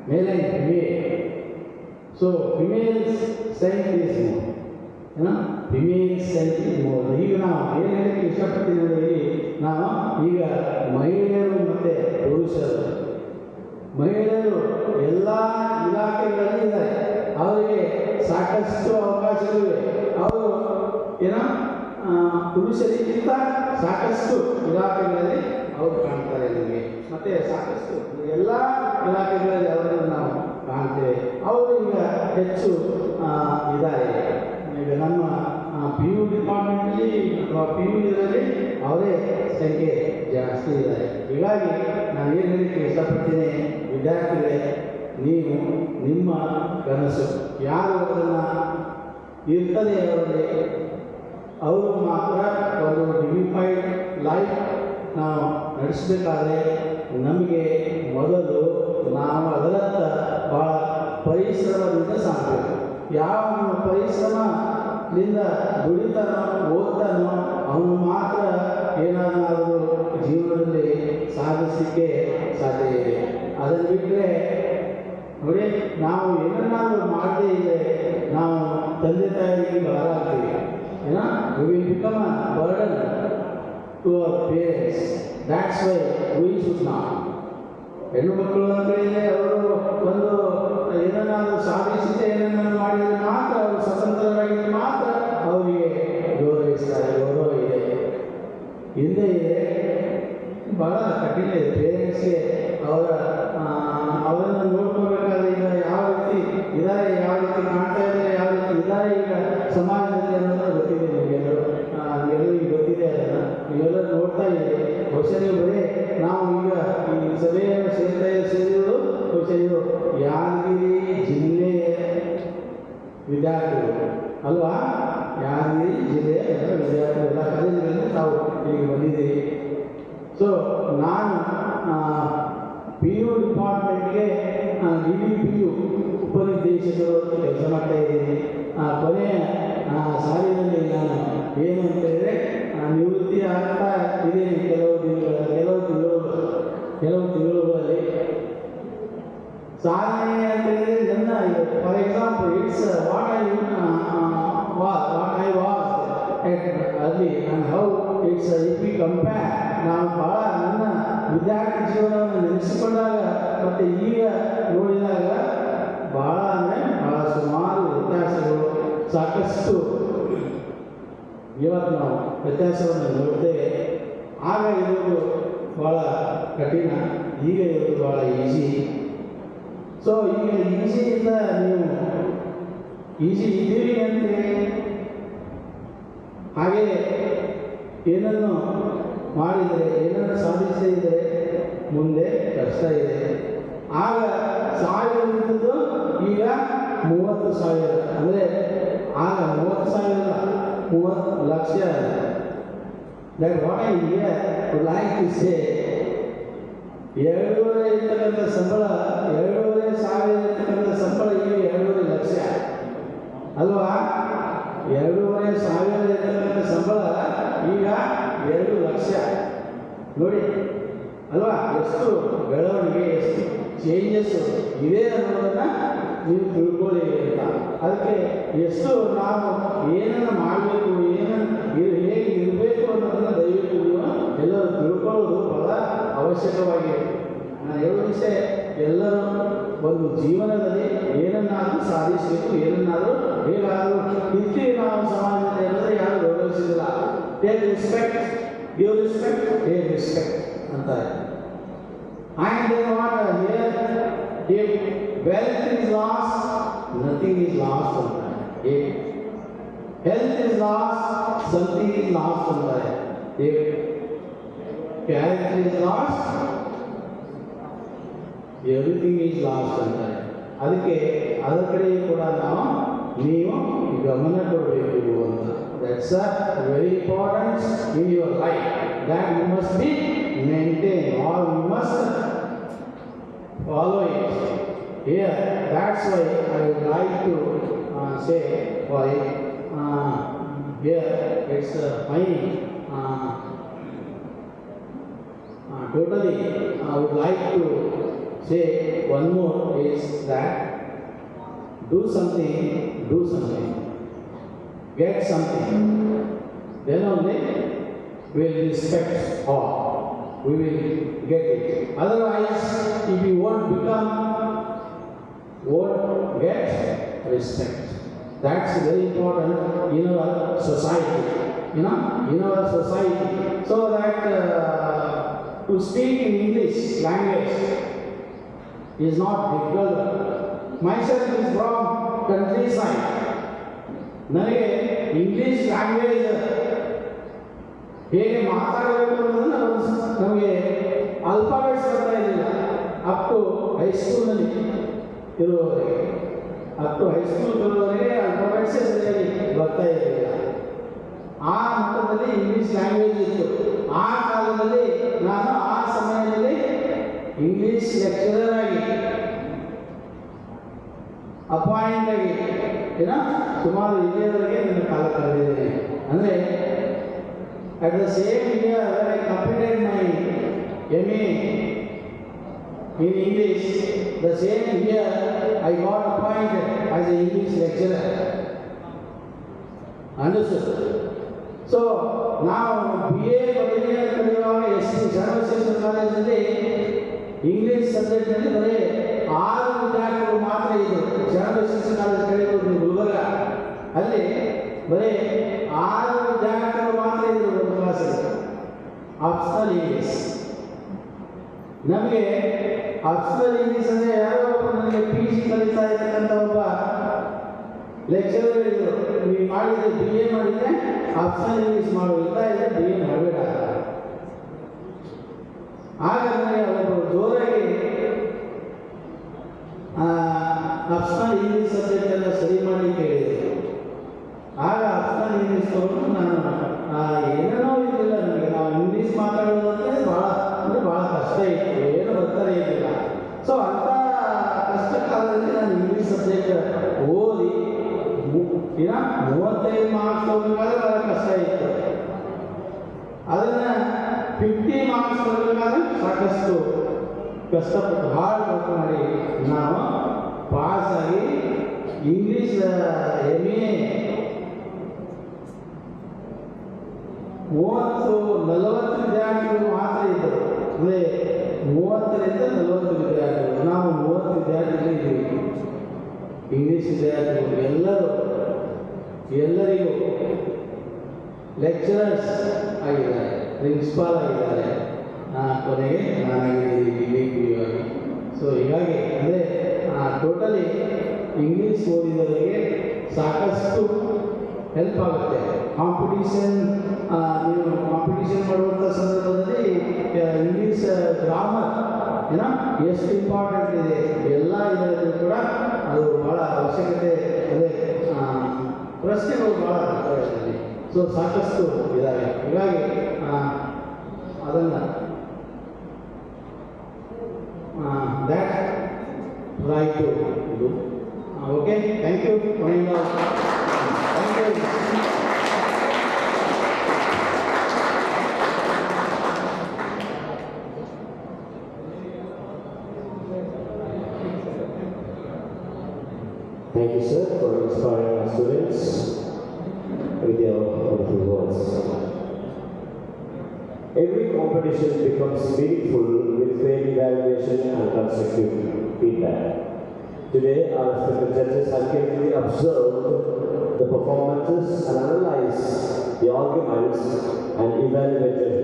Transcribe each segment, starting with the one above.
male and female. So female strength is more. Female strength is more. ಈಗ ನಾವು ಏನು ಹೇಳಕ್ಕೆ ಇಷ್ಟಪಡ್ತೀನಿ ಅಂದರೆ ನಾವು ಈಗ ಮಹಿಳೆಯರು ಮತ್ತು ಪುರುಷರು, ಮಹಿಳೆಯರು ಎಲ್ಲ ಇಲಾಖೆಗಳಲ್ಲಿ ಇದ್ದಾರೆ. ಅವರಿಗೆ ಸಾಕಷ್ಟು ಅವಕಾಶಗಳಿವೆ. ಅವರು ಪುರುಷರಿಗಿಂತ ಸಾಕಷ್ಟು ಇಲಾಖೆಗಳಲ್ಲಿ ಅವರು ಕಾಣ್ತಾರೆ ನಿಮಗೆ. ಮತ್ತು ಸಾಕಷ್ಟು ಎಲ್ಲ ಇಲಾಖೆಗಳಲ್ಲಿ ಅವರನ್ನು ನಾವು ಕಾಣ್ತೇವೆ. ಅವರು ಈಗ ಹೆಚ್ಚು ಇದ್ದಾರೆ. ಈಗ ನಮ್ಮ PU ಡಿಪಾರ್ಟ್ಮೆಂಟಲ್ಲಿ ಅಥವಾ PU ಇದರಲ್ಲಿ ಅವರೇ ಸಂಖ್ಯೆ ಜಾಸ್ತಿ ಇದ್ದಾರೆ. ಹೀಗಾಗಿ ನಾನು ಏನು ಹೇಳಲಿಕ್ಕೆ ಇಷ್ಟಪಡ್ತೀನಿ, ವಿದ್ಯಾರ್ಥಿಗಳೇ, ನೀವು ನಿಮ್ಮ ಕನಸು ಯಾರು ಅದನ್ನು ಇರ್ತದೆ ಅವರಲ್ಲಿ, ಅವರು ಮಾತ್ರ ಒಂದು ಡಿಗ್ನಿಫೈಡ್ ಲೈಫ್ ನಾವು ನಡೆಸಬೇಕಾದ್ರೆ ನಮಗೆ ಮೊದಲು ನಾವು ಅದರತ್ತ ಭಾಳ ಪರಿಶ್ರಮದಿಂದ ಸಾಕಬೇಕು. ಯಾವ ಪರಿಶ್ರಮದಿಂದ ದುಡಿತಾನೋ ಓದ್ತಾನೋ ಅವನು ಮಾತ್ರ ಏನಾದರೂ ಜೀವನದಲ್ಲಿ ಸಾಧಿಸಲಿಕ್ಕೆ ಸಾಧ್ಯ ಇದೆ. ಅದನ್ನು ಬಿಟ್ಟರೆ ನೋಡಿ, ನಾವು ಏನನ್ನಾದರೂ ಮಾಡದೇ ಇದ್ದರೆ ನಾವು ತಂದೆ ತಾಯಿಗೆ ಭಾರ ಆಗ್ತೀವಿ. We will become a burden to our parents. That's why we should not. ಹೆಣ್ಣು ಮಕ್ಕಳು ಅಂತ ಹೇಳಿದರೆ ಅವರು ಒಂದು ಏನನ್ನಾದರೂ ಸಾಧಿಸಿದೆ, ಏನನ್ನಾದರೂ ಮಾಡಿದರೆ ಮಾತ್ರ ಅವರು ಸ್ವತಂತ್ರರಾಗಿದ್ದರೆ ಮಾತ್ರ ಅವರಿಗೆ ಗೌರವಿಸ್ತಾರೆ. ಗೌರವ ಇದೆ, ಹಿಂದೆ ಇದೆ, ಭಾಳ ಕಠಿಣ ಇದೆ. ಪೇರೆಂಟ್ಸ್ಗೆ ಅವರನ್ನು ನೋಡ್ಕೋಬೇಕಾದ್ರೆ ಈಗ ಯಾವ ರೀತಿ ಇದ್ದಾರೆ, ಯಾವ ರೀತಿ ಕಾಣ್ತಾ ಇದ್ದಾರೆ, ಯಾವ ರೀತಿ ಇದ್ದಾರೆ ಈಗ ಸಮಾಜದಲ್ಲಿ ಅನ್ನೋದು ಗೊತ್ತಿದೆ ನಿಮಗೆಲ್ಲರೂ. ಎಲ್ಲರಿಗೂ ಗೊತ್ತಿದೆ. ಅದನ್ನು ನೀವೆಲ್ಲರೂ ನೋಡ್ತಾ ಇದ್ದೀರಿ. ಬಹುಶಃ ನೀವು ಬರೀ ನಾವು ಈಗ ಈ ಸಭೆಯನ್ನು ಸೇರಿರೋದು ಬಹುಶಃ ಇದು ಯಾದಗಿರಿ ಜಿಲ್ಲೆಯ ವಿದ್ಯಾರ್ಥಿಗಳು ಅಲ್ವಾ? ಯಾದಗಿರಿ ಜಿಲ್ಲೆಯ ಎಲ್ಲ ವಿದ್ಯಾರ್ಥಿಗಳು, ಎಲ್ಲ ಕಾಲೇಜುಗಳಲ್ಲಿ ತಾವು ಈಗ ಬಂದಿದ್ದೀರಿ. ಸೊ ನಾನು PU ಡಿಪಾರ್ಟ್ಮೆಂಟ್ಗೆ DBPU ಉಪನಿರ್ದೇಶಕರು ಕೆಲಸ ಮಾಡ್ತಾ ಇದ್ದೀನಿ. ಕೊನೆಯ ಸಾಲಿನಲ್ಲಿ ನಾನು ಏನು ಅಂತ ಹೇಳಿದರೆ ನಿವೃತ್ತಿ ಆಗ್ತಾ ಇದ್ದೀನಿ. ಕೆಲವು ತಿಂಗಳುಗಳಲ್ಲಿ ಸಾಧನೆ ಅಂತ ಹೇಳಿದರೆ ನನ್ನ for example it's what I was ಅಲ್ಲಿ and how it's if we compare. ನಾವು ಭಾಳ ನನ್ನ ವಿದ್ಯಾರ್ಥಿ ಜೀವನವನ್ನು ನೆನೆಸಿಕೊಂಡಾಗ ಮತ್ತು ಈಗ ನೋಡಿದಾಗ ಭಾಳ ಅಂದರೆ ಭಾಳ ಸುಮಾರು ವ್ಯತ್ಯಾಸಗಳು, ಸಾಕಷ್ಟು ಇವತ್ತು ನಾವು ವ್ಯತ್ಯಾಸವನ್ನು ನೋಡ್ತೇವೆ. ಆಗ ಇರೋದು ಭಾಳ ಕಠಿಣ, ಈಗ ಇರೋದು ಭಾಳ ಈಸಿ. ಸೊ ಈಗ ಈಸಿಯಿಂದ ನೀವು ಈಸಿ ಇದ್ದೀರಿ ಅಂತೇಳಿ ಹಾಗೆ ಏನನ್ನು ಮಾಡಿದರೆ, ಏನನ್ನು ಸಾಧಿಸಿದರೆ ಮುಂದೆ ಕಷ್ಟ ಇದೆ. ಆಗ 1000 ಇದ್ದದ್ದು ಈಗ 30,000, ಅಂದರೆ ಆಗ 30,000 30 lakh. That what I would like to say, 2,500 ಇರ್ತಕ್ಕಂಥ ಸಂಬಳ, 2,500 ಇರ್ತಕ್ಕಂಥ ಸಂಬಳ ಈಗ 2,500 ಲಕ್ಷ ಅಲ್ವಾ? 2,500 ಇರ್ತಕ್ಕಂಥ ಸಂಬಳ ಈಗ 2 ಲಕ್ಷ. ನೋಡಿ ಅಲ್ವಾ, ಎಷ್ಟು ಬೆಳವಣಿಗೆ, ಎಷ್ಟು ಚೇಂಜಸ್ ಇದೆ ಅನ್ನೋದನ್ನು ನೀವು ತಿಳ್ಕೊಳ್ಳಿ ಅಂತ. ಅದಕ್ಕೆ ಎಷ್ಟು ನಾವು ಏನನ್ನು ಮಾಡಬೇಕು, ಹೇಗೆ ಇರಬೇಕು ಅನ್ನೋದನ್ನು ದಯವಿಟ್ಟು ನೀವು ಎಲ್ಲರೂ ತಿಳ್ಕೊಳ್ಳೋದು ಬಹಳ ಅವಶ್ಯಕವಾಗಿದೆ. ನಾನು ಹೇಳೋ ವಿಷಯ, ಎಲ್ಲರೂ ಒಂದು ಜೀವನದಲ್ಲಿ ಏನನ್ನಾದರೂ ಸಾಧಿಸಬೇಕು, ಏನನ್ನಾದರೂ ಹೇಗಾದರೂ ಇರ್ತೀವಿ ನಾವು ಸಮಾಜದಲ್ಲಿ ಎಲ್ಲರೂ ಯಾರು ಗೌರವಿಸಿದಿಲ್ಲ. Take respect, give respect, take respect ಅಂತಾರೆ. And they want to hear, if wealth is lost, nothing is lost ಅಂತಾರೆ. If health is lost, something is lost ಅಂತಾರೆ. If character is lost, everything is lost ಅಂತಾರೆ. ಅದಕ್ಕೆ ಅದರ ಕಡೆ ಕೂಡ ನೀವು ಗಮನ ಕೊಡಬೇಕು ಅಂತ. That's a very important in your life that you must be maintain, or you must follow it. Here, that's why I would like to say for it. Here it's fine. Totally, I would like to say one more is that do something, get something, then only we will respect all. We will get it. Otherwise, if you won't get respect. That's very important in our society. In our society. So that to speak in English language is not difficult. Myself is from countryside. ನನಗೆ English language ಹೇಗೆ ಮಾತಾಡಬೇಕು ಅನ್ನೋದನ್ನು ನಮಗೆ alphabets ಬರ್ತಾ ಇರಲಿಲ್ಲ up to ಹೈಸ್ಕೂಲ್ನಲ್ಲಿ ಇರುವವರೆಗೆ ಆಲ್ಫಾಬೆಟ್ಸೇ ಸರಿಯಾಗಿ ಬರ್ತಾ ಇರಲಿಲ್ಲ. ಆ ಮಟ್ಟದಲ್ಲಿ ಇಂಗ್ಲಿಷ್ ಲ್ಯಾಂಗ್ವೇಜ್ ಇತ್ತು. ಆ ಕಾಲದಲ್ಲಿ ನಾನು ಆ ಸಮಯದಲ್ಲಿ ಇಂಗ್ಲಿಷ್ ಲೆಕ್ಚರರ್ ಆಗಿ ಅಪಾಯಿಂಟ್ ಆಗಿ ಸುಮಾರು ಇಲ್ಲಿಯವರೆಗೆ ನನ್ನ ಕಾಲ ಕಳೆದಿದ್ದೇನೆ. ಅಂದರೆ at the same year when I completed my MA in English, the same year I got appointed as an English lecturer. Understood? So now BA ಪದವಿಯನ್ನು ಕಲಿಯುವಾಗ ಸರ್ವಶ್ರೇಷ್ಠ ಕಾಲೇಜಲ್ಲಿ ಇಂಗ್ಲಿಷ್ ಸಬ್ಜೆಕ್ಟ್ನಲ್ಲಿ ಬರೀ 6 ವಿದ್ಯಾರ್ಥಿಗಳು ಮಾತ್ರ ಇದ್ದರು. ಸರ್ವಶ್ರೇಷ್ಠ ಕಾಲೇಜ್ ಕಲಿಯೋದು ಗುಲ್ಬರ್ಗ, ಅಲ್ಲಿ ಬರೀ 6 ವಿದ್ಯಾರ್ಥಿಗಳು ಮಾತ್ರ ಇದ್ದರು ಒಂದು ಕ್ಲಾಸಲ್ಲಿ. Optional English. ನಮಗೆ ಆಪ್ಷನಲ್ ಇಂಗ್ಲೀಷ್ ಅಂದರೆ ಯಾರೋ ಒಬ್ಬರು ನನಗೆ PG ಕಲಿತಾ ಇರ್ತಕ್ಕಂಥ ಒಬ್ಬ ಲೆಕ್ಚರರ್ ಹೇಳಿದರು, ನೀವು ಮಾಡಿದರೆ BA ಮಾಡಿದರೆ ಆಪ್ಷನಲ್ ಇಂಗ್ಲೀಷ್ ಮಾಡು, ಇಲ್ಲ ಇದ್ದರೆ BA ಮಾಡಬೇಡ. ಆಗ ನನಗೆ ಒಬ್ಬರು ಜೋರಾಗಿ ಆಪ್ಷನಲ್ ಇಂಗ್ಲೀಷ್ ಸಬ್ಜೆಕ್ಟ್ ಎಲ್ಲ ಸರಿ ಮಾಡಿ ಕೇಳಿದೆ. ಆಗ ಆಪ್ಷನಲ್ ಇಂಗ್ಲೀಷ್ ತಗೊಂಡು ನಾನು ಏನೇನೋ ಇದ್ದಿಲ್ಲ ನನಗೆ. ನಾವು ಇಂಗ್ಲೀಷ್ ಮಾತಾಡೋದು ಅಂದರೆ ಭಾಳ ಕಷ್ಟ ಇತ್ತು, ಏನೋ ಬರ್ತಾರೆ ಇದ್ದಿಲ್ಲ. ಸೊ ಅಂಥ ಕಷ್ಟ ಕಾಲದಲ್ಲಿ ನಾನು ಇಂಗ್ಲೀಷ್ ಸಬ್ಜೆಕ್ಟ್ ಓದಿ 35 ಮಾರ್ಕ್ಸ್ ತಗೋಬೇಕಾದ್ರೆ ಭಾಳ ಕಷ್ಟ ಇತ್ತು. ಅದನ್ನು 50 ಮಾರ್ಕ್ಸ್ ತಗೋಬೇಕಾದ್ರೆ ಸಾಕಷ್ಟು ಕಷ್ಟಪಟ್ಟು ಹಾರ್ಡ್ ವರ್ಕ್ ಮಾಡಿ ನಾವು ಪಾಸಾಗಿ ಇಂಗ್ಲೀಷ್ MA 30-40 ವಿದ್ಯಾರ್ಥಿಗಳು ಮಾತ್ರ ಇದ್ದರು. ಅಂದರೆ 30ರಿಂದ 40 ವಿದ್ಯಾರ್ಥಿಗಳು, ನಾವು 30 ವಿದ್ಯಾರ್ಥಿಗಳು ಇದ್ದೀವಿ. ಇಂಗ್ಲೀಷ್ ವಿದ್ಯಾರ್ಥಿಗಳು ಎಲ್ಲರಿಗೂ ಲೆಕ್ಚರರ್ಸ್ ಆಗಿದ್ದಾರೆ, ಪ್ರಿನ್ಸಿಪಾಲ್ ಆಗಿದ್ದಾರೆ, ಕೊನೆಗೆ ನಾನಾಗಿದ್ದೀನಿ DBDcy ಆಗಿ. ಸೊ ಹೀಗಾಗಿ ಅಂದರೆ ಟೋಟಲಿ ಇಂಗ್ಲೀಷ್ ಓದಿದವರಿಗೆ ಸಾಕಷ್ಟು ಹೆಲ್ಪ್ ಆಗುತ್ತೆ. ಕಾಂಪಿಟೀಷನ್ ನೀವು ಕಾಂಪಿಟೀಷನ್ ಮಾಡುವಂಥ ಸಂದರ್ಭದಲ್ಲಿ ಇಂಗ್ಲೀಷ್ ಗ್ರಾಮರ್ ಎಷ್ಟು ಇಂಪಾರ್ಟೆಂಟ್ ಇದೆ ಎಲ್ಲ ಇದರಲ್ಲಿ ಕೂಡ ಅದು ಭಾಳ ಅವಶ್ಯಕತೆ. ಅದೇ ಪ್ರಶ್ನೆಗಳು ಭಾಳ ಇರ್ತದೆ. ಸೊ ಸಾಕಷ್ಟು ಇದ್ದಾವೆ. ಹೀಗಾಗಿ ಅದನ್ನು ದ್ಯಾಟ್ ಟ್ರೈ ಟು ಇದು. Okay, thank you. Thank you. Thank you, sir, for inspiring our students with your wonderful words. Every competition becomes meaningful with fair evaluation and constructive feedback. Today, our respected judges have carefully observed the performances and analyzed the arguments and evaluated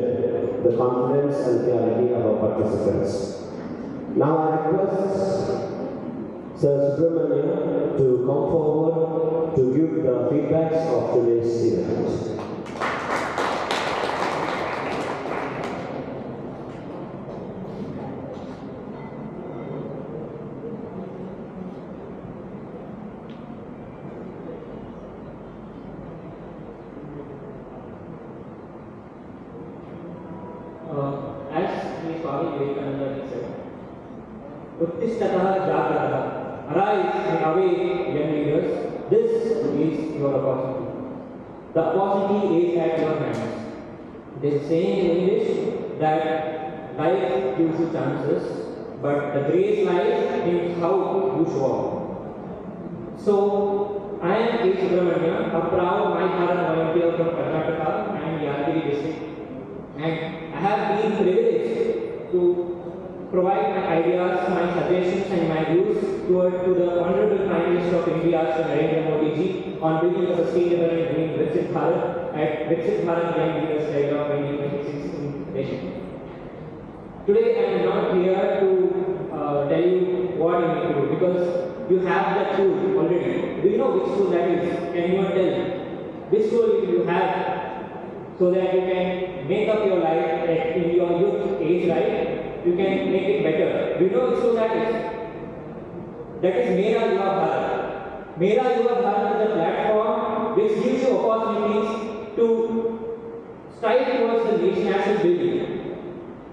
the confidence and clarity of our participants. Now, I request Sir Subramania to come forward to give the feedbacks of today's event. As Swami Vivekananda said, Uttishtata Jagrata, arise and awake, young leaders. This is your opportunity. The opportunity is at your hands. It is saying in English that life gives you chances, but the grace lies in how you show up. So, I am A. Subramania, a proud My Bharat volunteer from Karnataka and Yadgiri district, and I have been privileged to provide my ideas, my suggestions and my views to the Honorable Prime Minister of India, Sri Narendra Modi ji, on building a sustainable and green Vikasith Bharat at Vikasith Bharat Young Leaders Dialogue 2026 in Delhi. Today I am not here to tell you what you need to do, because you have that tool already. Do you know which tool that is? Can you tell? Which tool you have so that you can make up your life in your youth age, right? You can make it better. Do you know which tool that is? That is Mera Yuva Bharat. Mera Yuva Bharat is a platform which gives you opportunities to strive towards the national building.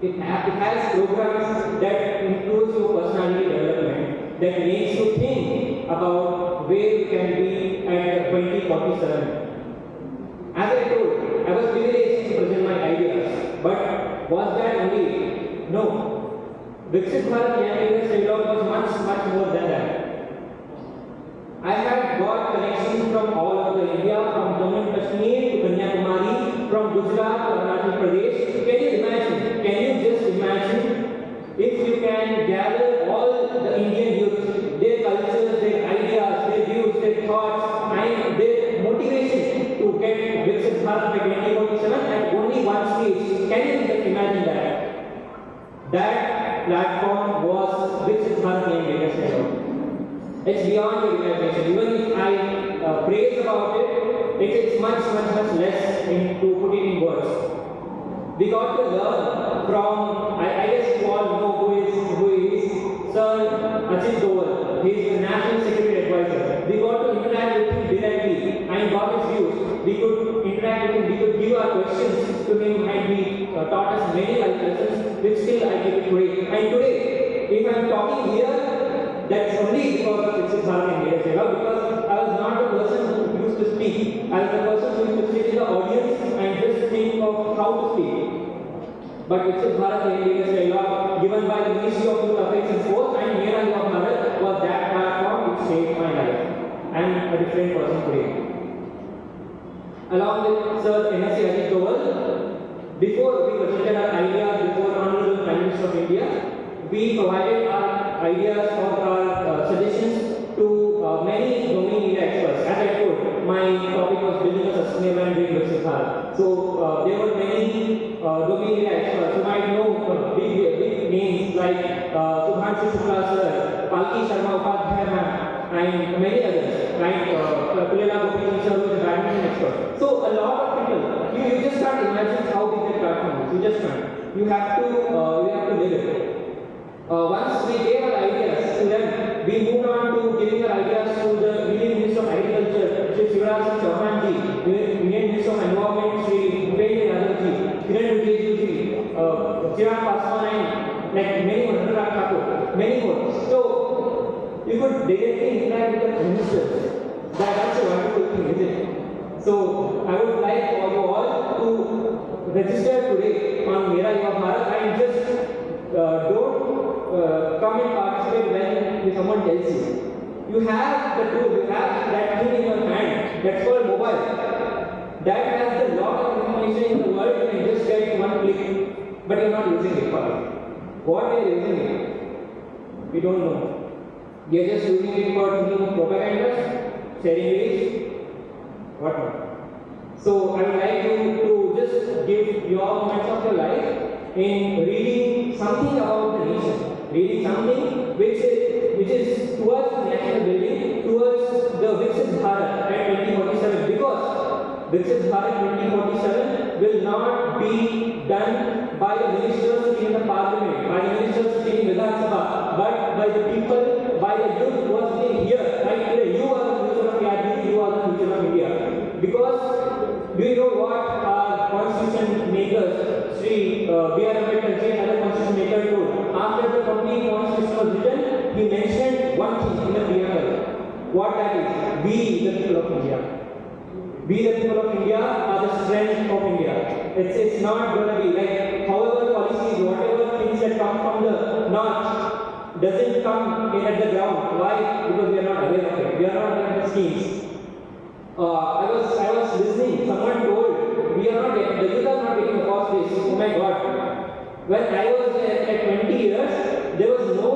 It has programs that improves your personality development, that makes you think about where you can be at 2047. As I told, I was privileged to present my ideas, but was that only? No. Vikasith Bharat Young Leaders Dialogue was much more than that. I have got connections from all over India, from Jammu and Kashmir to Kanyakumari, from Gujarat to Arunachal Pradesh. Can you imagine? Can you just imagine if you can gather all the Indian youth, their cultures, their ideas, their views, their thoughts, and their motivation to get Vikasith Bharat by 2047 at only one stage? Can you just imagine that? That platform was Vikasith Bharat Young Leaders Dialogue. It's beyond your imagination. Even if I praise about it, it's much less to put it in words. We got to learn from, I guess you all know who is Sir Ajit Doval. He is the National Security Advisor. We got to interact with him directly and got his views. We could interact with him, we could give our questions to him, and he taught us many life lessons, which still I give it today. And today, if I am talking here, that's only because of Vikasith Bharat Young Leaders Dialogue, because I was not the person who used to speak. I was the person who used to sit in the audience and just think of how to speak. But Vikasith Bharat Young Leaders Dialogue, given by the Ministry of Youth Affairs and Sports and Mera Yuva Bharat, was that platform which saved my life. I am a different person today. Along with Sir N.S. Ajit Doval, before we presented our ideas before the Honorable Prime Minister of India, we provided our ideas or our suggestions to many domain area experts. As I told, my topic was building a sustainable and green Vikasith Bharat. So there were many domain area experts. You might know big names like Subhanshu Shukla sir, Palki Sharma Upadhyay ma'am, and many others, like Pulela Gopi sir, who is a badminton expert. So a lot of people, you just can't imagine how big the platform is. You just can't. You have to live it. Once we gave our ideas to them, we moved on to giving our ideas to the Indian Minister of Agriculture, Shri Shivraj Singh Chauhan ji, Indian Minister of Environment, Shri Bhupendra Yadav ji, Kiran Rijiju ji, Chirag Paswan, and like many more, Anurag Thakur, many more. So you could directly interact with the ministers. That's a wonderful thing, isn't it? So I would like for you all to register today on Mera Yuva Bharat and just don't come and participate when someone tells you. You have the tool, you have that thing in your hand, that's called mobile. That has a lot of information in the world, you can just get one click, but you're not using it for it. What we are using it? We don't know. We are just using it for thinking of propaganda, sharing reels, whatnot. So I would like you to just give your moments of your life in reading something about the nation. Reading something which is towards the national building, towards the Vikasith Bharat at 2047, because Vikasith Bharat 2047 will not be done by the ministers sitting in the parliament, by the ministers sitting in Vikasabha, but by the people, by the youth who are sitting here right today. You are the future of Yadgiri, you are the future of India. Because do you know what our constitution makers, Sri B.R. Ambedkar ji and other constitution makers told? After the complete constitution was written, he mentioned one thing in the preamble. What that is? We, the people of India. We, the people of India, are the strength of India. It's not going to be like, however policies, whatever things that come from the north, doesn't come in at the ground. Why? Because we are not aware of it. We are not aware of the schemes. I was listening. Someone told the youth are not getting opportunities. Oh my God! When I was at 20 years, there was no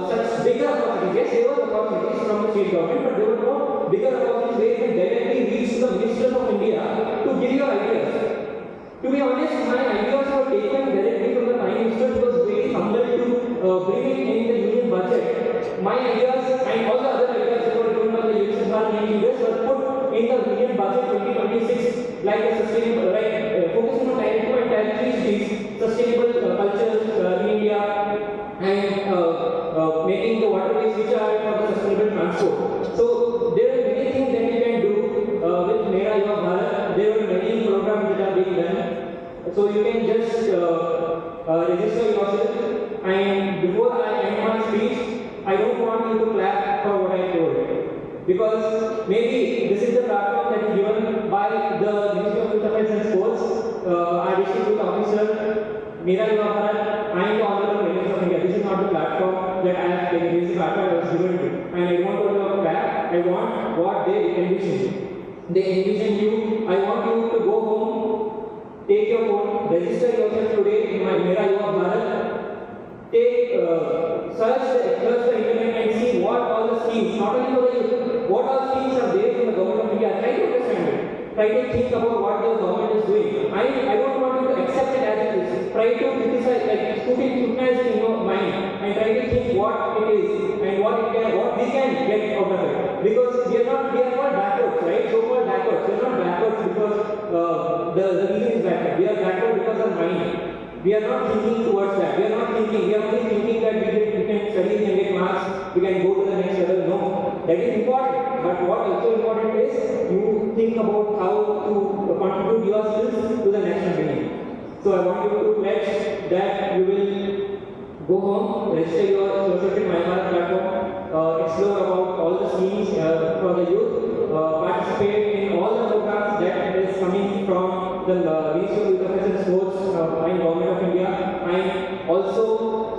such bigger opportunities. Yes, there were opportunities from the state government, but there were no bigger opportunities where you can directly reach to the ministers of India to give your ideas. To be honest, my ideas were taken directly from the Prime Minister, who was very humble to bring it in the union budget. My ideas and all the other ideas that were given by the Vikasith leaders were put in the union budget 2026, like a sustainable, focusing on Tier 2 and Tier 3 cities, sustainable cultures in India, and making the waterways which are for the sustainable transport. So there are many things that you can do with Mera Yuva Bharat. There are many programs that are being done. So you can just register yourself. And before I end my speech, I don't want you to clap for what I told, because maybe this is the platform that is given by the Ministry of Youth Affairs and Sports, our district youth officer, Mera Yuva Bharat, and the Honorable Minister of India. This is not the platform that I have taken. This is the platform that was given to, and I don't want to clap. I want what they envision. They envision you. I want you to go home, take your phone, register yourself today in my Mera Yuva Bharat. Search the internet and see what all the schemes, not only for the youth, what all schemes are there from the government of India. Try to understand it. Try to think about what the government is doing. I don't want you to accept it as it is. Try to criticize, scrutinize in your mind, and try to think what it is and what we can get out of it. Because we are not backwards, right? So-called backwards. We are not backwards because the reason is backward. We are backward because of mind. We are not thinking towards that. We are only thinking that we can study and get marks, we can go to the next level. No, that is important. But what also important is you think about how to contribute your skills to the national building. So I want you to pledge that you will go home, register yourself in My Bharat platform, explore about all the schemes for the youth, participate in all the programs that is coming from the Ministry of Youth Affairs and Sports and Government of India, and also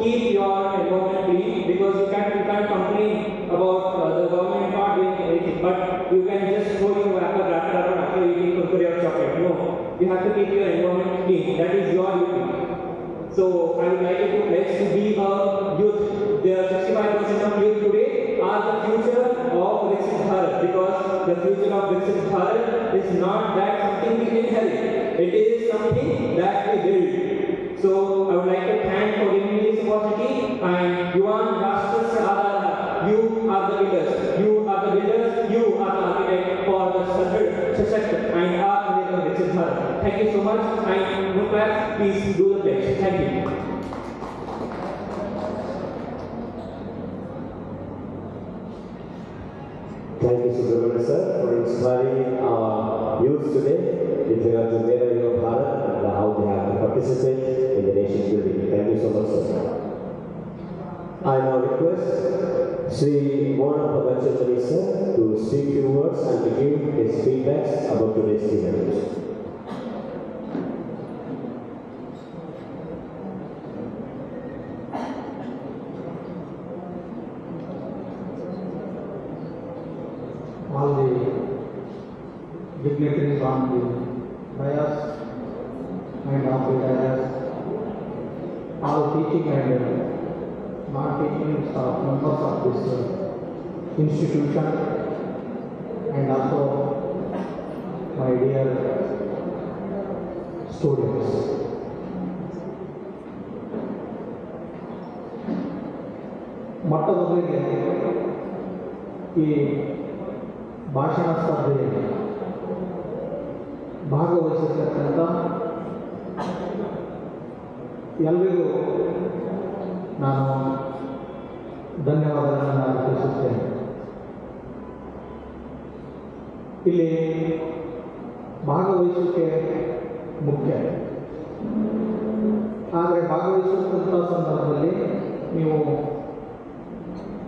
keep your environment clean, because you can't complain about the government not doing anything, but you can just throw your wrapper around after eating kurkure or chocolate. No, you have to keep your environment clean. That is your duty. So I would like you to pledge to be a youth. There are 65% of youth today are the future of Vikasith Bharat, because the future of Vikasith Bharat is not that something we inherit. It is something that we build. So I would like to thank for giving me this opportunity. And Yuvan Rashtra Adhara, you are the builders. You are the builders. You are the architect for the Sashakt and our Vikasith Bharat. Thank you so much. And Muklas, please do the pledge. Thank you. Thank you, Subramanian sir, for inspiring our youth today with regard to Mera Yuva Bharat and how they have to participate in the nation building. Thank you so much, sir. I now request Sri Bharath sir to speak few words and to give his feedbacks about today's event. All the dignitaries on the dais and off the dais, all teaching and non-teaching staff members of this institution, and also my dear students. ಮೊಟ್ಟಮೊದಲಿಗೆ ಈ ಭಾಷಣ ಸ್ಪರ್ಧೆಯಲ್ಲಿ ಭಾಗವಹಿಸಿರ್ತಕ್ಕಂಥ ಎಲ್ಲರಿಗೂ ನಾನು ಧನ್ಯವಾದಗಳನ್ನು ಅರ್ಪಿಸುತ್ತೇನೆ. ಇಲ್ಲಿ ಭಾಗವಹಿಸುವಿಕೆ ಮುಖ್ಯ, ಆದರೆ ಭಾಗವಹಿಸುವಂಥ ಸಂದರ್ಭದಲ್ಲಿ ನೀವು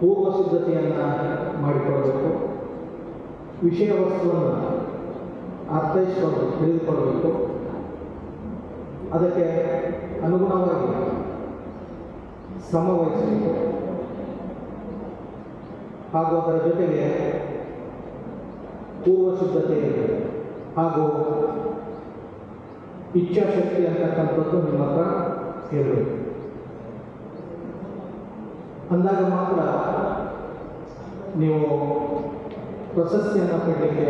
ಪೂರ್ವ ಸಿದ್ಧತೆಯನ್ನು ಮಾಡಿಕೊಳ್ಳಬೇಕು, ವಿಷಯ ವಸ್ತುವನ್ನು ಅರ್ಥೈಸಿಕೊಂಡು ತಿಳಿದುಕೊಳ್ಳಬೇಕು, ಅದಕ್ಕೆ ಅನುಗುಣವಾಗಿ ಶ್ರಮ ವಹಿಸಬೇಕು. ಹಾಗೂ ಅದರ ಜೊತೆಗೆ ಪೂರ್ವ ಸಿದ್ಧತೆ ಹಾಗೂ ಇಚ್ಛಾಶಕ್ತಿ ಅಂತಕ್ಕಂಥದ್ದು ನಿಮ್ಮ ಹತ್ರ ಇರಬೇಕು. ಅಂದಾಗ ಮಾತ್ರ ನೀವು ಪ್ರಶಸ್ತಿಯನ್ನು ಪಡೆಯಲಿಕ್ಕೆ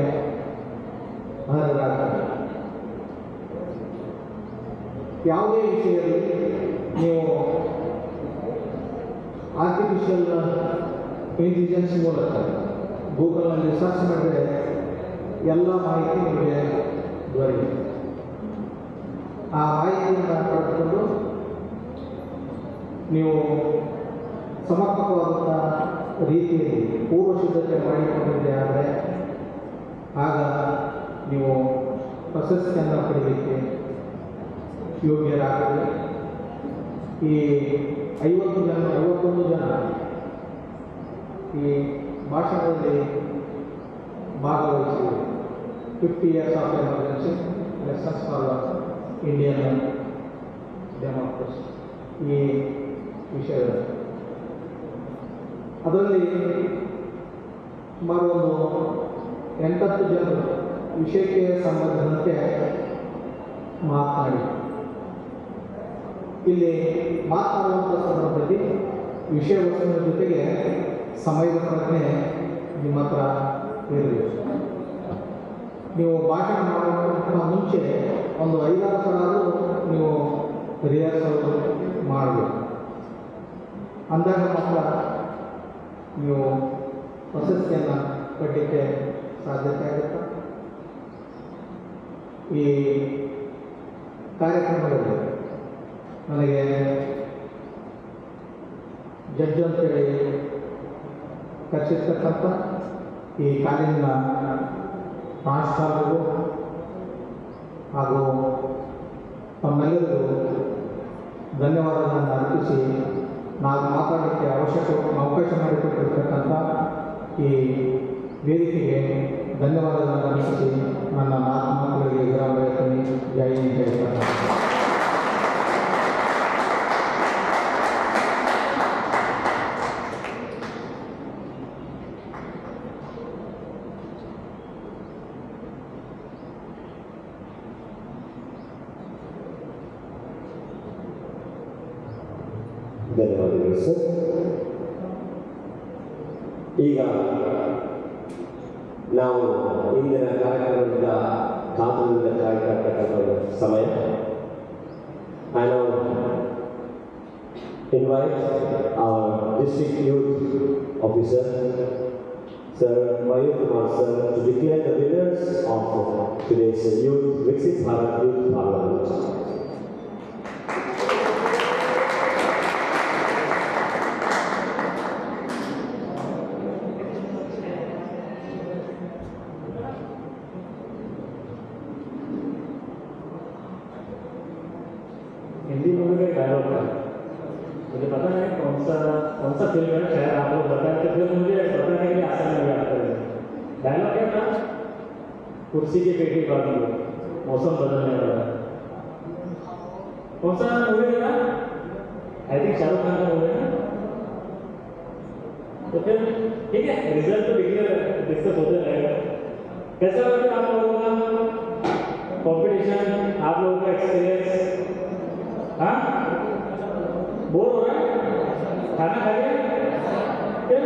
ಅರ್ಹರಾಗ್ತಾರೆ. ಯಾವುದೇ ವಿಷಯದಲ್ಲಿ ನೀವು ಆರ್ಟಿಫಿಷಿಯಲ್ ಇಂಟೆಲಿಜೆನ್ಸ್ ಮೂಲಕ ಗೂಗಲ್ನಲ್ಲಿ ಸರ್ಚ್ ಮಾಡಿದರೆ ಎಲ್ಲ ಮಾಹಿತಿ ನಿಮಗೆ ದೊರೆಯುತ್ತೆ. ಆ ಮಾಹಿತಿಯನ್ನು ಪಡೆದುಕೊಂಡು ನೀವು ಸಮರ್ಪಕವಾದಂಥ ರೀತಿಯಲ್ಲಿ ಪೂರ್ವ ಸಿದ್ಧತೆ ಮಾಡಿಕೊಂಡಿದ್ದೆ ಆದರೆ ಆಗ ನೀವು ಪ್ರಶಸ್ತಿಯನ್ನು ಪಡೆಯಲಿಕ್ಕೆ ಯೋಗ್ಯರಾಗಲಿ. ಈ 51 ಜನ ಈ ಭಾಷಣದಲ್ಲಿ ಭಾಗವಹಿಸಿ 50 years of emergency lessons for Indian democracy ಈ ವಿಷಯದಲ್ಲಿ ಅದರಲ್ಲಿ ಸುಮಾರು ಒಂದು 80 ಜನರು ವಿಷಯಕ್ಕೆ ಸಂಬಂಧಿಸಿದಂತೆ ಮಾತನಾಡಿ ಇಲ್ಲಿ ಮಾತನಾಡುವಂಥ ಸಂದರ್ಭದಲ್ಲಿ ವಿಷಯ ವಸ್ತುವಿನ ಜೊತೆಗೆ ಸಮಯದ ಪ್ರಜ್ಞೆ ನಿಮ್ಮ ಹತ್ರ ಇರಬೇಕು. ನೀವು ಭಾಷಣ ಮಾಡೋದಕ್ಕಿಂತ ಮುಂಚೆ ಒಂದು 5-6 ಸಲ ನೀವು ರಿಹರ್ಸಲ್ ಮಾಡಬೇಕು. ಅಂದಾಗ ಮಾತ್ರ ನೀವು ಪ್ರಶಸ್ತಿಯನ್ನು ಪಡೆಯಲಿಕ್ಕೆ ಸಾಧ್ಯತೆ ಆಗುತ್ತೆ. ಈ ಕಾರ್ಯಕ್ರಮದಲ್ಲಿ ನನಗೆ ಜಡ್ಜ್ ಅಂತೇಳಿ ಕರೆಸಿರ್ತಕ್ಕಂಥ ಈ ಕಾಲೇಜಿನ ಪ್ರಾಂಶುಪಾಲರು ಹಾಗೂ ತಮ್ಮೆಲ್ಲರಿಗೂ ಧನ್ಯವಾದಗಳನ್ನು ಅರ್ಪಿಸಿ ನಾವು ಮಾತಾಡಲಿಕ್ಕೆ ಅವಕಾಶ ಮಾಡಿಕೊಟ್ಟಿರ್ತಕ್ಕಂಥ ಈ ವೇದಿಕೆಗೆ ಧನ್ಯವಾದಗಳನ್ನು ಅರ್ಪಿಸಿ ನನ್ನ 4 ಮಾತುಗಳಿಗೆ ವಿರಾಮ ಹೇಳ್ತೀನಿ. ಜೈ ಹಿಂದ್, ಜೈ ಕರ್ನಾಟಕ. ಧನ್ಯವಾದಗಳು ಸರ್. ಈಗ ನಾವು ಇಂದಿನ ಕಾರ್ಯಕ್ರಮದಿಂದ ಕಾತುರದಿಂದ ಕಾಯ್ತಕ್ಕಂಥ ಸಮಯ. I now invite our district youth officer, Sir Mayur Kumar sir, to declare the winners of today's youth Vikasith Bharath Youth Parliament. Hindi movie का एक डायलॉग था, मुझे पता नहीं कौन सा फिल्म है, शायद आप लोग बताएं तो फिर मुझे बताने के लिए आसान लगा आता है। डायलॉग क्या था? कुर्सी की पेटी बाकी हो, मौसम बदलने वाला है। कौन सा मूवी था? आई थिंक शाहरुख खान का मूवी है। तो फिर ठीक है, रिजल्ट तो डिक्लेयर डिस्कस होते रहेगा। कैसा लगा आप लोगों का कॉम्पिटिशन, आप लोगों का एक्सपीरियंस? हाँ, बोर हो रहा है? खाना खा लिया? फिर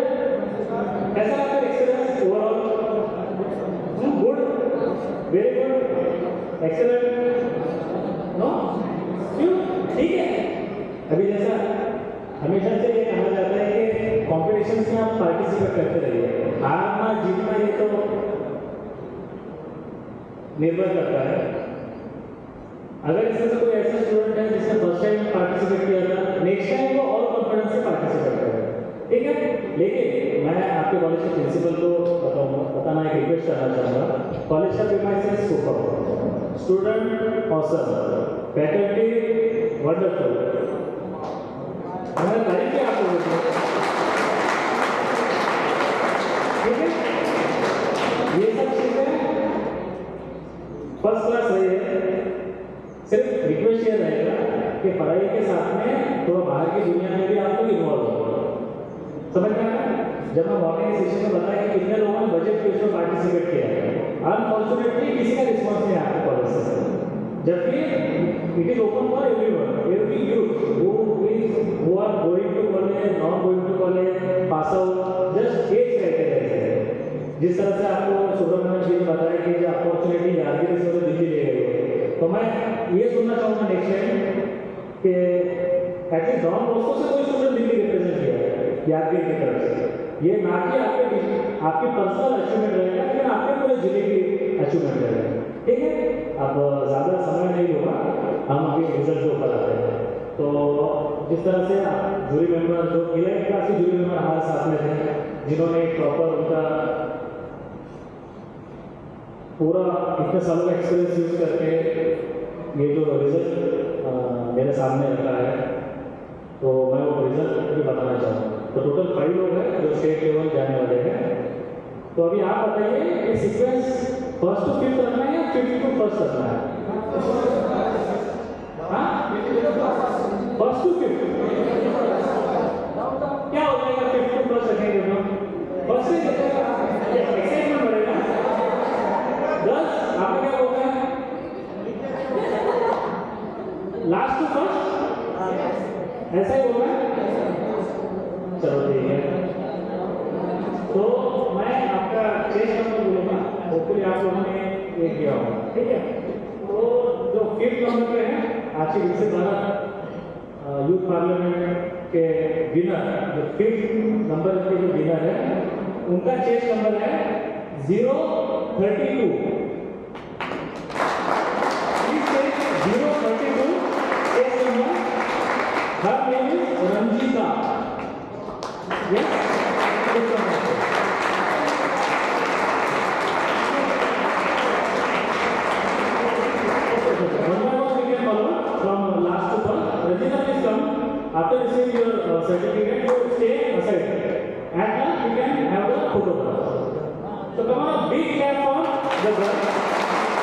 कैसा लगा experience overall? Good, very good, excellent, no? क्यों? ठीक है। अभी जैसा हमेशा से ये कहा जाता है कि कॉम्पिटिशन्स में आप पार्टिसिपेट करते रहिए, हारना जीतना ये तो निर्भर करता है। अगर इसमें से कोई ऐसा स्टूडेंट है जिसने फर्स्ट टाइम पार्टिसिपेट किया था, नेक्स्ट टाइम वो और कॉन्फिडेंस से पार्टिसिपेट करेगा, ठीक है। लेकिन मैं आपके कॉलेज के प्रिंसिपल को बताना एक रिक्वेस्ट करना चाहूँगा। कॉलेज का premises super, student awesome, faculty wonderful, हमारे तारीफ किया आप लोगों को, ठीक है। ये सब चीज़ें फर्स्ट क्लास रही है। सिर्फ रिक्वेस्ट ये रहेगा कि पढ़ाई के साथ में थोड़ा बाहर की दुनिया में भी आप लोग इन्वॉल्व हो, समझ में आया? जब मैं मॉर्निंग सेशन में बताया कि कितने लोगों ने बजट क्विज में पार्टिसिपेट किया है, अनफॉर्चुनेटली किसी का रिस्पॉन्स नहीं आया कॉलेज से, जबकि it is open for everyone, every youth who are going to college, not going to college, pass out, just age criteria है। जिस तरह से आपको सुब्रमण्यम जी ने बताया कि जो अपॉर्चुनिटी यादगिरी से दिल्ली ले गए, तो मैं ये सुनना चाहूँगा नेक्स्ट टाइम कि एटलीस्ट डॉन बॉस्को से कोई स्टूडेंट दिल्ली रिप्रेजेंट किया है यादगिरी की तरफ से, ये ना कि आपकी पर्सनल अचीवमेंट रहेगा, लेकिन आपके पूरे जिले की अचीवमेंट रहेगा। ठीक है, अब ज़्यादा समय नहीं होगा, हम अभी रिजल्ट के ऊपर आते हैं। तो जिस तरह से जूरी मेंबर जो 11th क्लास के जूरी मेंबर हमारे साथ में थे, जिन्होंने प्रॉपर उनका पूरा इतने सालों का एक्सपीरियंस यूज करके ये जो रिजल्ट मेरे सामने रखा है, तो मैं वो रिजल्ट भी बताना चाहूँगा। तो टोटल 5 लोग हैं जो स्टेट लेवल जाने वाले हैं। तो अभी आप बताइए ये सीक्वेंस 1st to 5th रखना है या 5th to 1st रखना है? हाँ, 1st to 5th क्या हो जाएगा? 5th to 1st रखेंगे तो फर्स्ट से एक्साइटमेंट बढ़ेगा। 10 आपका क्या होगा? लास्ट टू फर्स्ट ऐसा ही होगा। चलो ठीक है, तो मैं आपका चेस्ट नंबर बोलूँगा, होपफुली आप लोगों ने ये किया होगा। ठीक है, तो जो 5th नंबर पे है आज के विकसित भारत यूथ पार्लियामेंट के विनर, जो 5th नंबर के जो विनर है उनका चेस्ट नंबर है 032। Please say 032 chest number. Her name is Ranjita. Yes, after receiving your certificate, you stay aside. And now you can have a photograph. So come on, a big clap for the girl.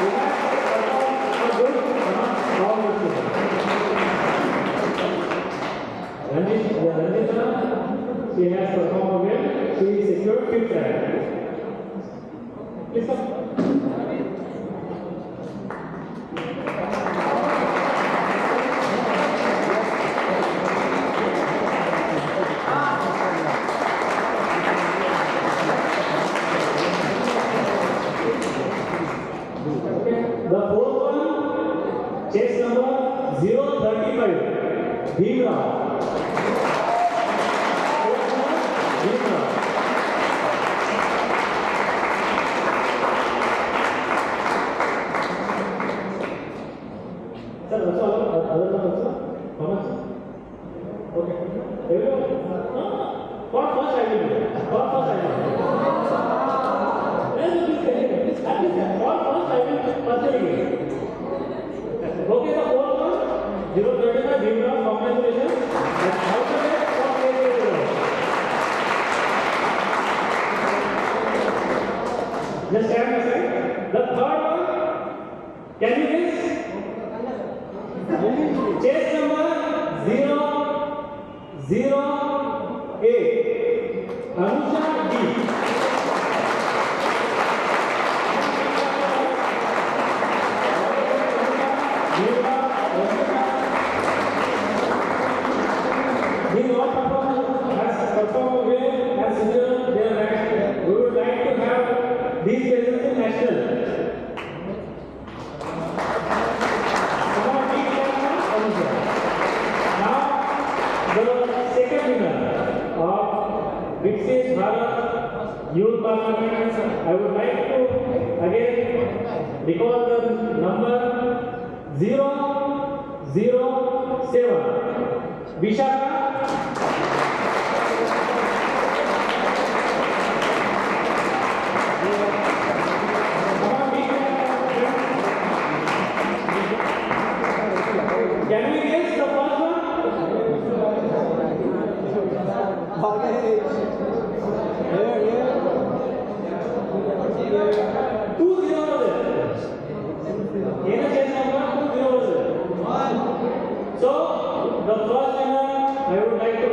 You have performed a good all your students. Ranjita, she has performed well. She secured 5th rank. Please come. The 4th one, chest number 035, Bharath. Sir, also other one also? How much? Okay. Everyone? For first I will do. For first I will do. Let's do this. For first I will personally. Okay, the 4th one, 035, Bharath, congratulations. And how to get for just stand aside. The 3rd one, can you guess? Chest number 008, Anusha D. He not performed well as usual. We would like to have these presents in national. Now, the second winner of Vikasith Bharath Youth Parliament, I would like to again recall the number 007, Vishaka. Can we guess the first one? Okay. Yeah. 2 0 So the first winner I would like to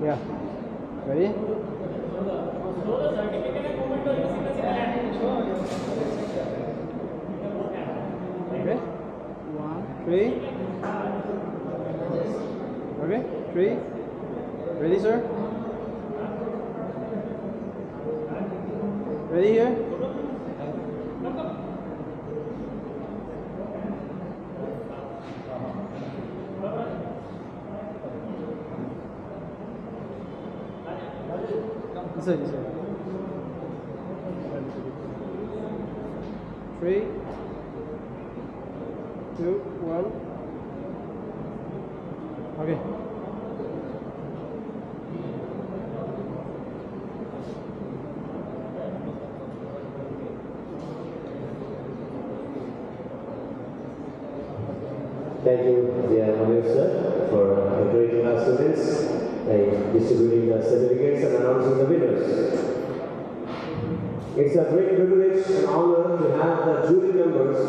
Yeah. Ready? Okay. 1, 3. Okay. 3. Ready, sir? Ready here? This way, this way. 3, 2, 1. Okay. Thank you, dear Mahir sir, for encouraging our students and distributing the certificates and announcing the winners. It's a great privilege and honor to have the jury members,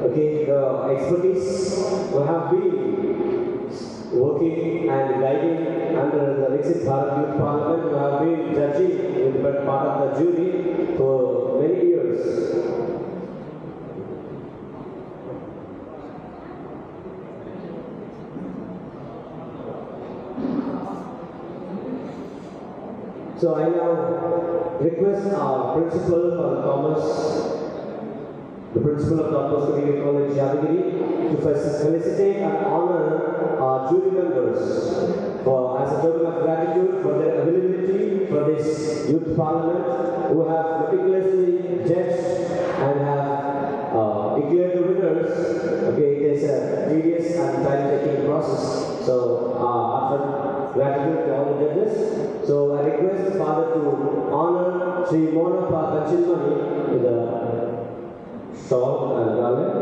okay, the expertise who have been working and guiding under the Vikasith Bharath Youth Parliament, who have been judging with part of the jury for many years. So I now request our principal for the commerce, the principal of the Upper Community College, Yadagiri, to felicitate and honor our jury members for, as a token of gratitude for their availability for this youth parliament, who have meticulously judged and have declared the winners. Okay, it is a tedious and time-taking process. So, after gratitude to all the judges. So I request Father to honor Sri Mona Kachilmani with a shawl and garland.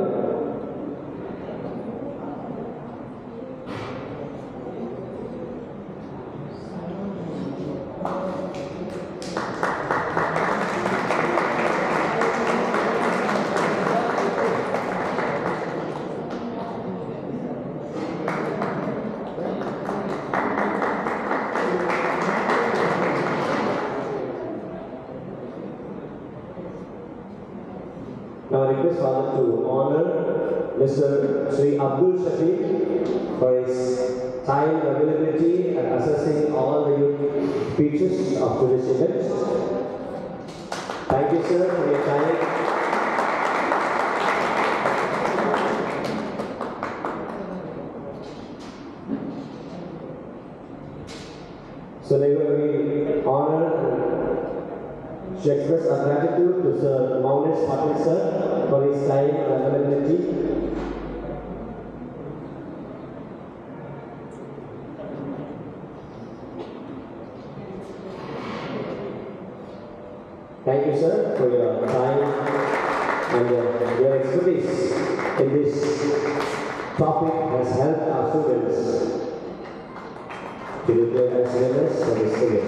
Now I request Father to honor Mr. Sri Abdul Shafiq for his time, availability and assessing all the youth speeches of today's event. Thank you, sir, for your time. So they will be honored to express our gratitude to Sir Maunesh Patil sir for his time and availability. Thank you, sir, for your time and your expertise in this topic has helped our students to declare as winners for this event.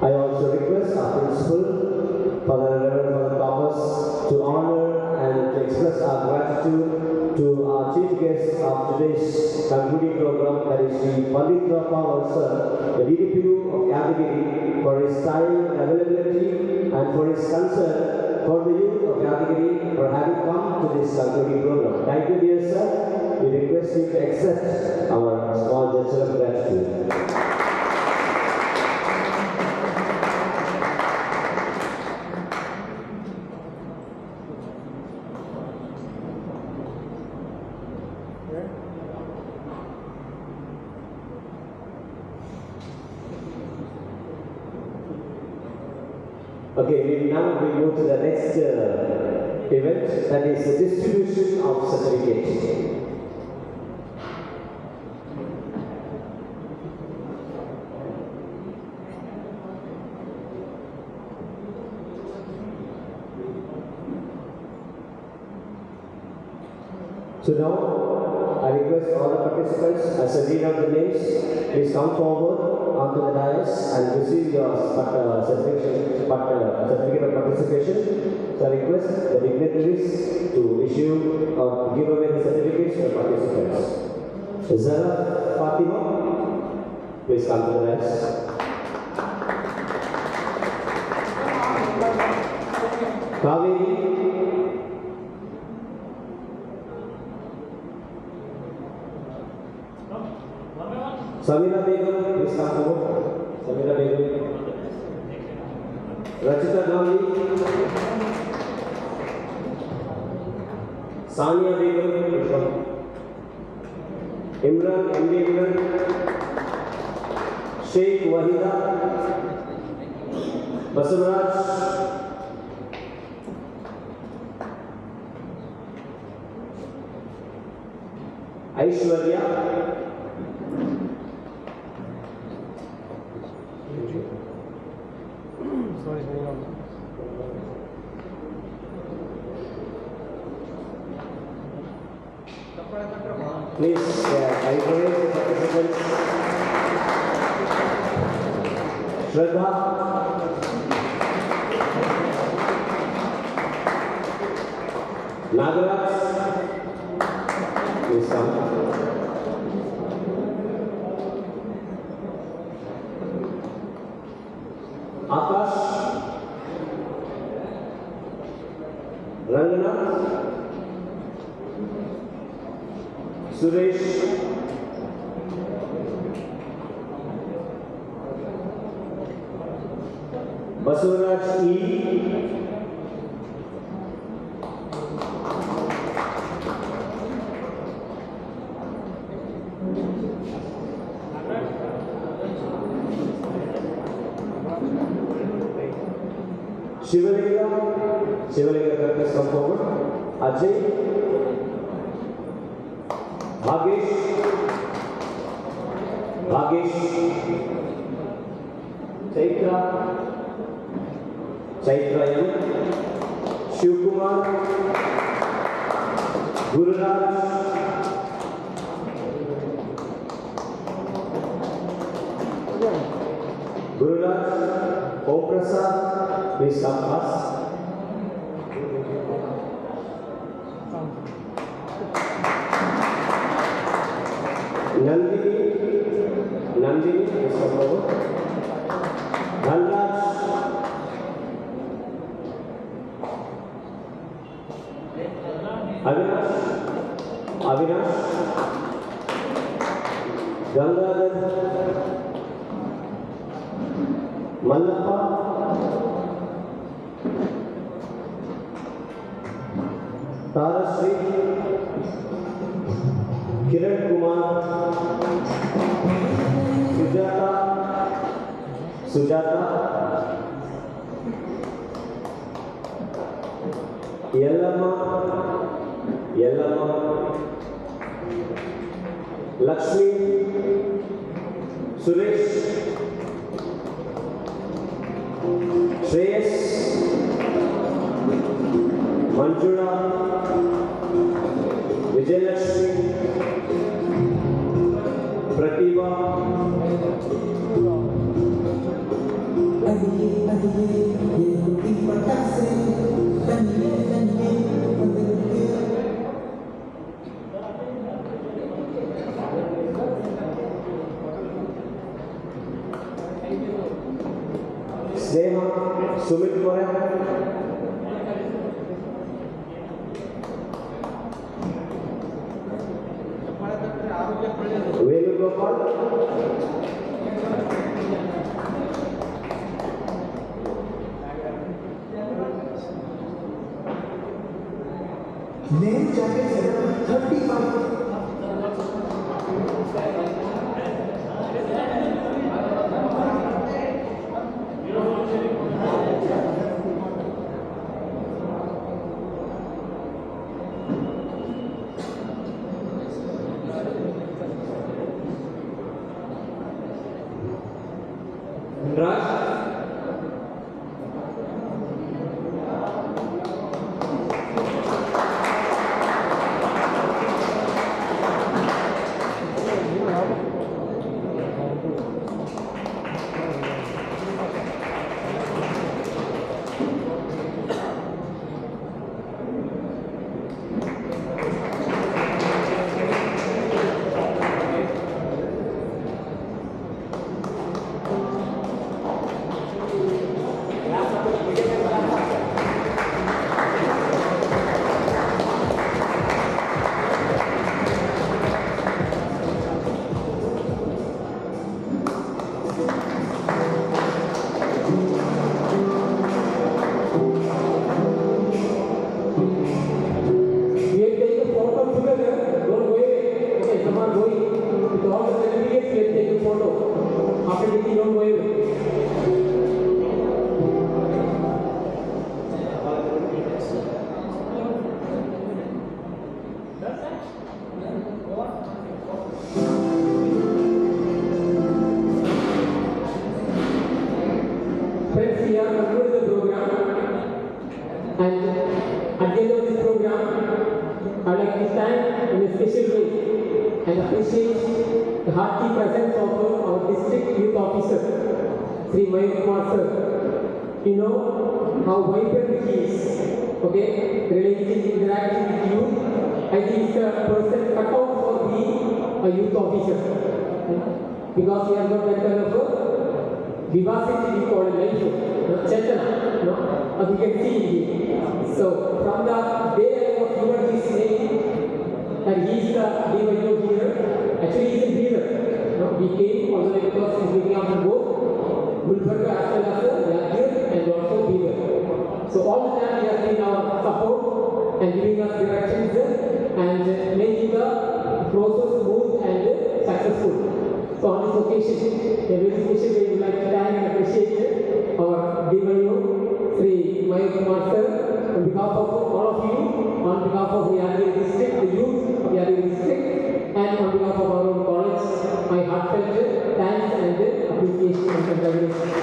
I also request our principal, Father Reverend Father Thomas, to honor and to express our gratitude to our chief guest of today's concluding program, that is Sri Pandit Power sir, the DDPU of Yadagiri, for his time, availability, and for his concern for the youth of Yadagiri for having come to this concluding program. Thank you, dear sir. We request you to accept our small gesture of gratitude. Okay, now we move to the next event, that is the distribution of certificates. So now I request all the participants, as I read out the names, please come forward. onto the dais and receive your certificate of participation. So I request the dignitaries to issue or give away the certificates to the participants. Zara Fatima, please come to the dais. Kaveri. Samira Begum, please come forward. Samira Begum. Rachita Gandhi. Sania Begum, please come. Imran, MD Imran. Sheikh Wahida. Basavaraj. Aishwarya. Please, I encourage the participants. Shraddha. Nagaraj. Please come. Akash. Rangana. Suresh. Basuraj E. Shivalinga, please come forward. Ajay. Bhagesh, Chaitra M, Shivkumar, Gururaj, Om Prasad, please come fast. Nandini, please come forward. Dhanraj. Avinash. Gangadhar. Mallappa. Tarasri. Kiran Kumar. Sujata. Yellama. Lakshmi. Suresh. Shreyas. Manjula. Vijayalakshmi. Pratibha. Sneha, Sumit Moran. Venugopal. Name jacket 35. Raj. And at the end of this program, I'd like to stand in a special way and appreciate the hearty presence of our district youth officer, Sri Mayur Kumar sir. You know how vibrant he is, okay, relating, interacting with youth. I think he's a person cut out for being a youth officer, because he has got that kind of a vivacity we call it life, Chetana, as you can see in him. So from the day I was given his name, and he is the Dbdcy here, actually he is a breather. We came also like because he's looking after both Gulbarga as well as Yadgir and also Beaver. So all the time he has been our support and giving us directions and making the process smooth and successful. So on this occasion, a very special way we would like to thank and appreciate our DYO, Sri Mayur Kumar sir, on behalf of all of you, on behalf of Yadgir district, the youth of Yadgir district, and on behalf of our own college, my heartfelt thanks and appreciation and congratulations.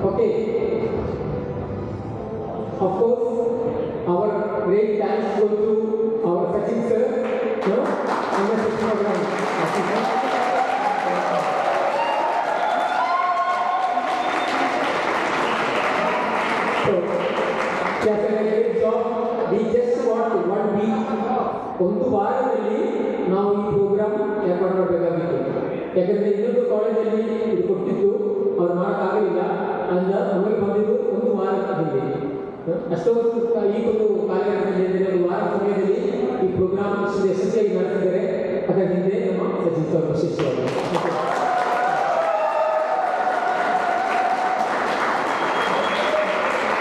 Okay. Of course, our great thanks go to our Sachin sir, and the Sachin program. So, he has done a great job. We just want 1 week. ಒಂದು ವಾರದಲ್ಲಿ ನಾವು ಈ program ಏರ್ಪಾಡು ಮಾಡಬೇಕಾಗಿತ್ತು. ಯಾಕಂದರೆ ಇನ್ನೊಂದು ಕಾಲೇಜಲ್ಲಿ ಇದು ಕೊಟ್ಟಿದ್ದು ಅವ್ರು ಮಾಡೋಕ್ಕಾಗಲಿಲ್ಲ ಅಂತ ನಮಗೆ ಬಂದಿದ್ದು ಒಂದು ವಾರದ ಹಿಂದೆ. ಅಷ್ಟೊಂದು ಈ ಒಂದು ಕಾರ್ಯಕ್ರಮದಲ್ಲಿ ಒಂದು ವಾರ ಸಮಯದಲ್ಲಿ ಈ ಪ್ರೋಗ್ರಾಮ್ ಯಶಸ್ವಿಯಾಗಿ ನಡೆಸಿದರೆ ಅದರ ಹಿಂದೆ ನಮ್ಮ ಸಚಿನ್ ಸರ್ ವಿಶೇಷವಾಗಿ.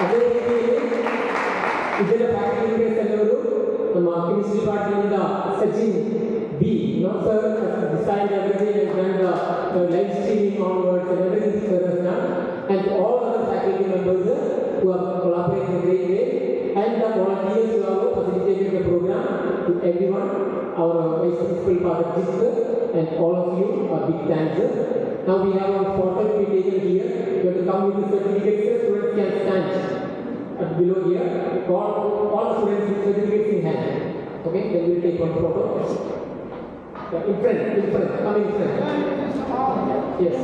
ಅದೇ ರೀತಿಯಲ್ಲಿ ಇದರ ಫ್ಯಾಕ್ಟರಿ ಮೆಂಬರ್ಸ್ ಎಲ್ಲರೂ ನಮ್ಮ chemistry department Sachin B, sir has designed everything and done the live streaming onwards and everything sir has done, and all other faculty members who have collaborated in a great way, and the volunteers who have facilitated the program, to everyone, our vice principal Bharath and all of you, a big thanks. Now we have our photo to be taken here. You have to come with the certificates. Students can stand at below here. All students with certificates in hand. Okay, then we will take one photo. Yeah, in front, come in front. Yes.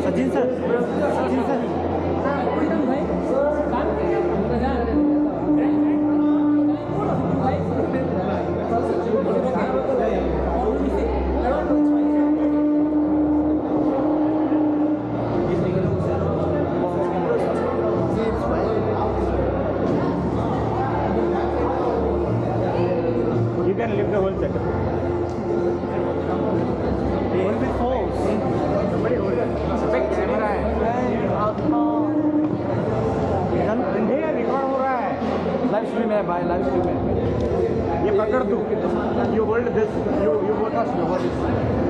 Sachin sir You can lift the whole setup. Hold with force. Somebody hold it. Big camera है. अंधेरा record हो रहा है. Live stream है भाई, live stream है. ये पकड़ तू. You hold this. You both are hold this.